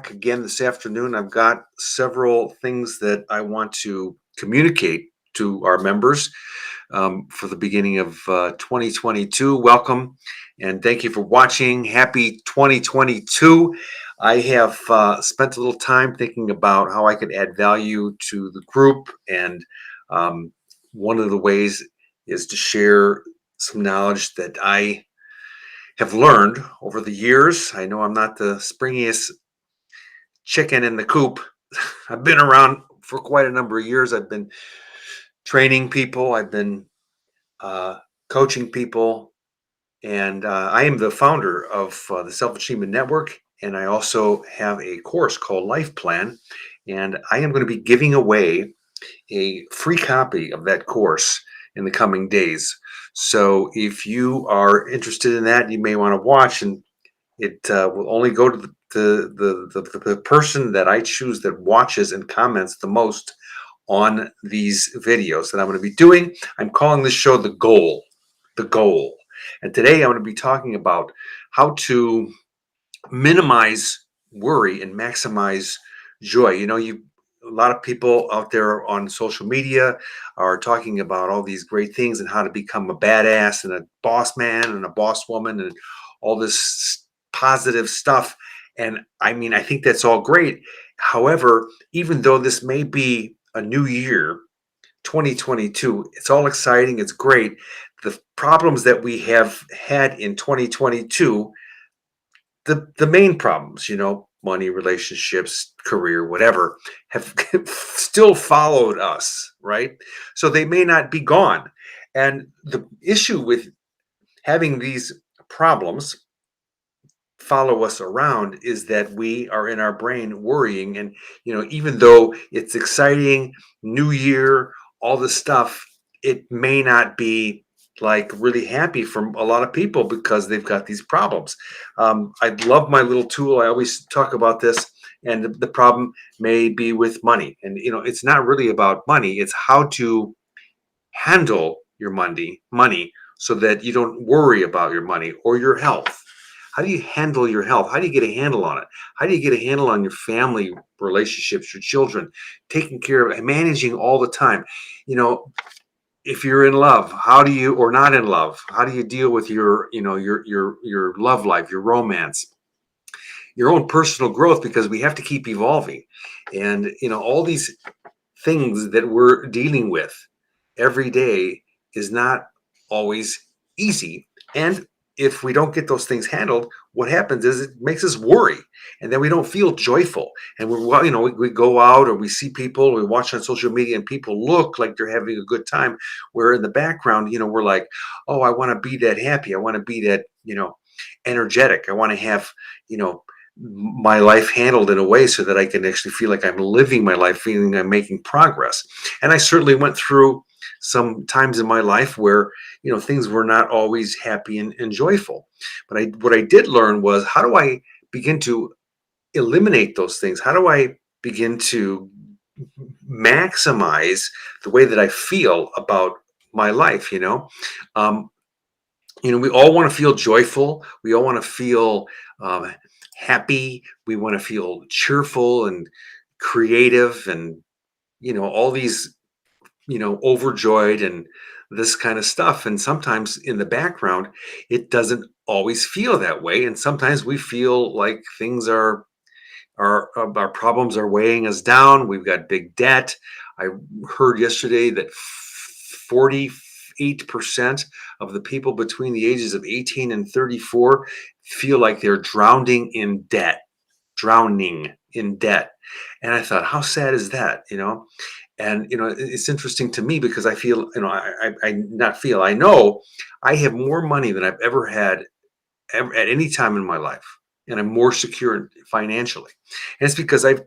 again this afternoon. I've got several things that I want to communicate to our members for the beginning of 2022. Welcome and thank you for watching. Happy 2022. I have spent a little time thinking about how I could add value to the group, and one of the ways is to share some knowledge that I have learned over the years. I know I'm not the springiest chicken in the coop. I've been around for quite a number of years. I've been training people, I've been uh, coaching people, and I am the founder of the Self Achievement Network. And I also have a course called Life Plan. And I am going to be giving away a free copy of that course in the coming days. So if you are interested in that, you may want to watch, and it will only go to the person that I choose that watches and comments the most on these videos that I'm going to be doing. I'm calling this show The Goal. The Goal. And today I'm going to be talking about how to minimize worry and maximize joy. A lot of people out there on social media are talking about all these great things and how to become a badass and a boss man and a boss woman and all this positive stuff. And I mean, I think that's all great. However, even though this may be a new year, 2022, it's all exciting, it's great. The problems that we have had in 2022, the main problems, money, relationships, career, whatever, have still followed us, right? So they may not be gone. And the issue with having these problems follow us around is that we are in our brain worrying. And even though it's exciting, new year, all this stuff, it may not be like really happy for a lot of people because they've got these problems. I love my little tool. I always talk about this. And the problem may be with money. And it's not really about money, it's how to handle your money so that you don't worry about your money or your health. How do you handle your health? How do you get a handle on it? How do you get a handle on your family relationships, your children, taking care of and managing all the time? If you're in love, how do you, or not in love, how do you deal with your love life, your romance, your own personal growth, because we have to keep evolving. And all these things that we're dealing with every day is not always easy. And if we don't get those things handled, what happens is it makes us worry, and then we don't feel joyful. And we go out or we see people, we watch on social media, and people look like they're having a good time, where in the background, we're like, oh, I want to be that happy. I want to be that, energetic. I want to have, my life handled in a way so that I can actually feel like I'm living my life, feeling I'm making progress. And I certainly went through some times in my life where things were not always happy and joyful. But what I did learn was, how do I begin to eliminate those things? How do I begin to maximize the way that I feel about my life? We all want to feel joyful. We all want to feel um, happy. We want to feel cheerful and creative, and all these, overjoyed and this kind of stuff. And sometimes in the background, it doesn't always feel that way. And sometimes we feel like things our problems are weighing us down. We've got big debt. I heard yesterday that 48% of the people between the ages of 18 and 34 feel like they're drowning in debt. Drowning in debt. And I thought, how sad is that? And it's interesting to me because I feel, I know I have more money than I've ever had at any time in my life, and I'm more secure financially. And it's because I've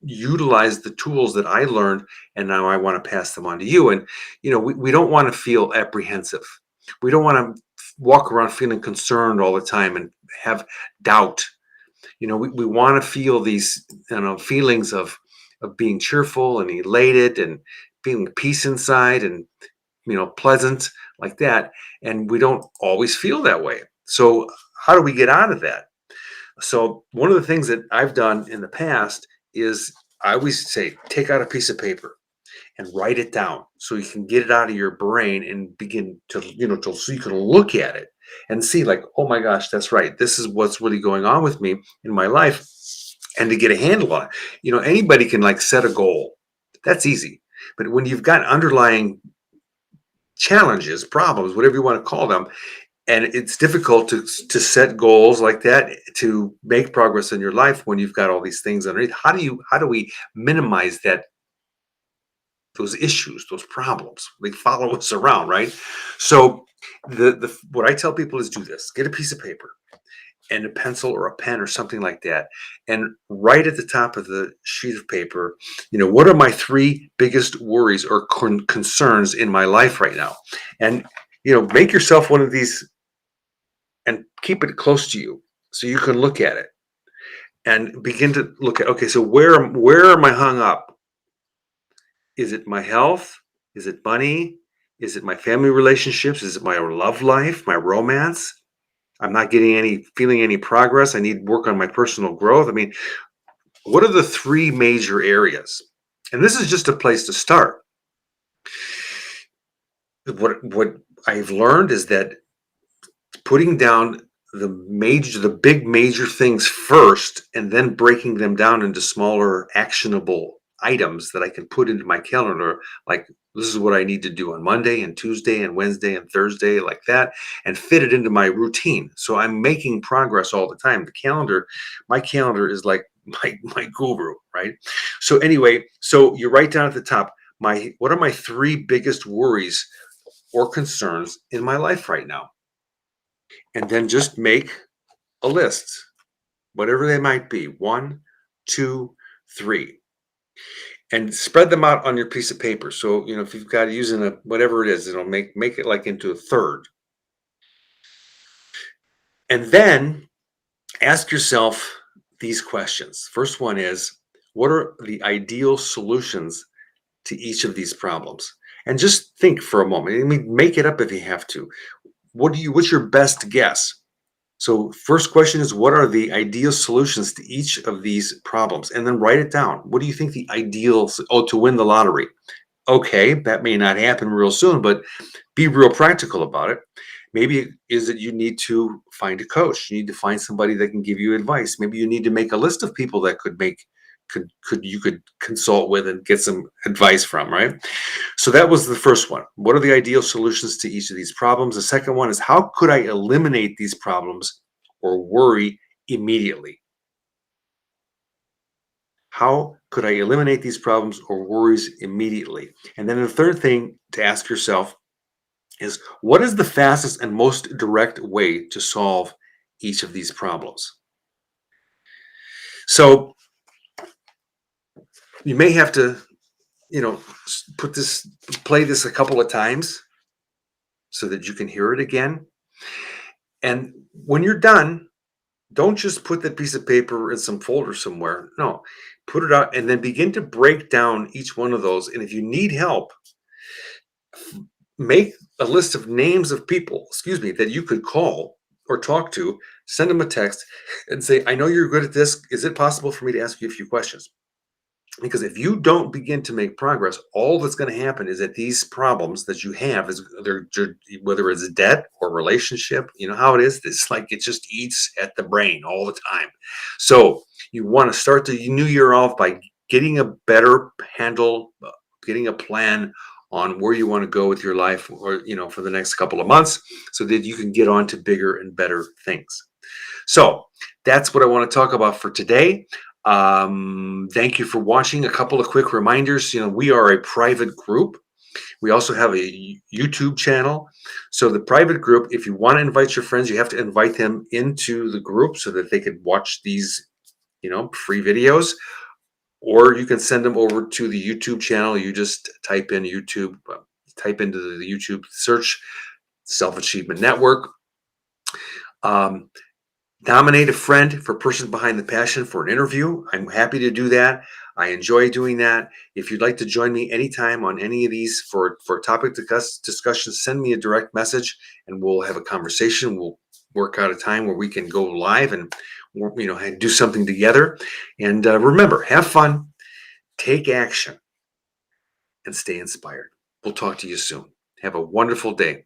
utilized the tools that I learned, and now I want to pass them on to you. And we don't want to feel apprehensive. We don't want to walk around feeling concerned all the time and have doubt. We want to feel these feelings of being cheerful and elated and feeling peace inside and pleasant like that. And we don't always feel that way. So how do we get out of that? So one of the things that I've done in the past is I always say, take out a piece of paper and write it down so you can get it out of your brain and begin to, so you can look at it and see like, oh my gosh, that's right. This is what's really going on with me in my life, and to get a handle on it. Anybody can like set a goal. That's easy. But when you've got underlying challenges, problems, whatever you want to call them, and it's difficult to set goals like that, to make progress in your life when you've got all these things underneath. How do we minimize those issues, those problems? They follow us around, right? So the what I tell people is do this: get a piece of paper and a pencil or a pen or something like that, and write at the top of the sheet of paper, what are my three biggest worries or concerns in my life right now? And make yourself one of these and keep it close to you so you can look at it and begin to look at, okay, so where am I hung up? Is it my health? Is it money? Is it my family relationships? Is it my love life, my romance? I'm not feeling any progress. I need work on my personal growth. I mean, what are the three major areas? And this is just a place to start. What I've learned is that putting down the big major things first, and then breaking them down into smaller actionable items that I can put into my calendar, like this is what I need to do on Monday and Tuesday and Wednesday and Thursday, like that, and fit it into my routine. So I'm making progress all the time. My calendar is like my guru, right? So anyway, so you write down at the top, what are my three biggest worries or concerns in my life right now? And then just make a list, whatever they might be, one, two, three, and spread them out on your piece of paper. So, if you've got using a whatever it is, it'll make it like into a third. And then ask yourself these questions. First one is, what are the ideal solutions to each of these problems? And just think for a moment. I mean, make it up if you have to. What's your best guess? So first question is, what are the ideal solutions to each of these problems? And then write it down. What do you think the ideal, to win the lottery? Okay, that may not happen real soon, but be real practical about it. Maybe it is that you need to find a coach. You need to find somebody that can give you advice. Maybe you need to make a list of people that you could consult with and get some advice from, right? So that was the first one. What are the ideal solutions to each of these problems? The second one is, how could I eliminate these problems or worry immediately? How could I eliminate these problems or worries immediately? And then the third thing to ask yourself is, what is the fastest and most direct way to solve each of these problems? So you may have to, play this a couple of times so that you can hear it again. And when you're done, don't just put that piece of paper in some folder somewhere. No, put it out and then begin to break down each one of those. And if you need help, make a list of names of people, that you could call or talk to, send them a text and say, I know you're good at this. Is it possible for me to ask you a few questions? Because if you don't begin to make progress, all that's going to happen is that these problems that you have whether it's debt or relationship, you know how it is. It's like it just eats at the brain all the time. So you want to start the new year off by getting a better handle, getting a plan on where you want to go with your life, or for the next couple of months, so that you can get on to bigger and better things. So that's what I want to talk about for today. Thank you for watching. A couple of quick reminders. We are a private group. We also have a YouTube channel. So the private group, if you want to invite your friends, you have to invite them into the group so that they can watch these, free videos. Or you can send them over to the YouTube channel. You just type in YouTube, type into the YouTube search, Self-Achievement Network. Nominate a friend for Person Behind the Passion for an interview. I'm happy to do that. I enjoy doing that. If you'd like to join me anytime on any of these for topic discussions, send me a direct message and we'll have a conversation. We'll work out a time where we can go live and and do something together. And remember, have fun, take action, and stay inspired. We'll talk to you soon. Have a wonderful day.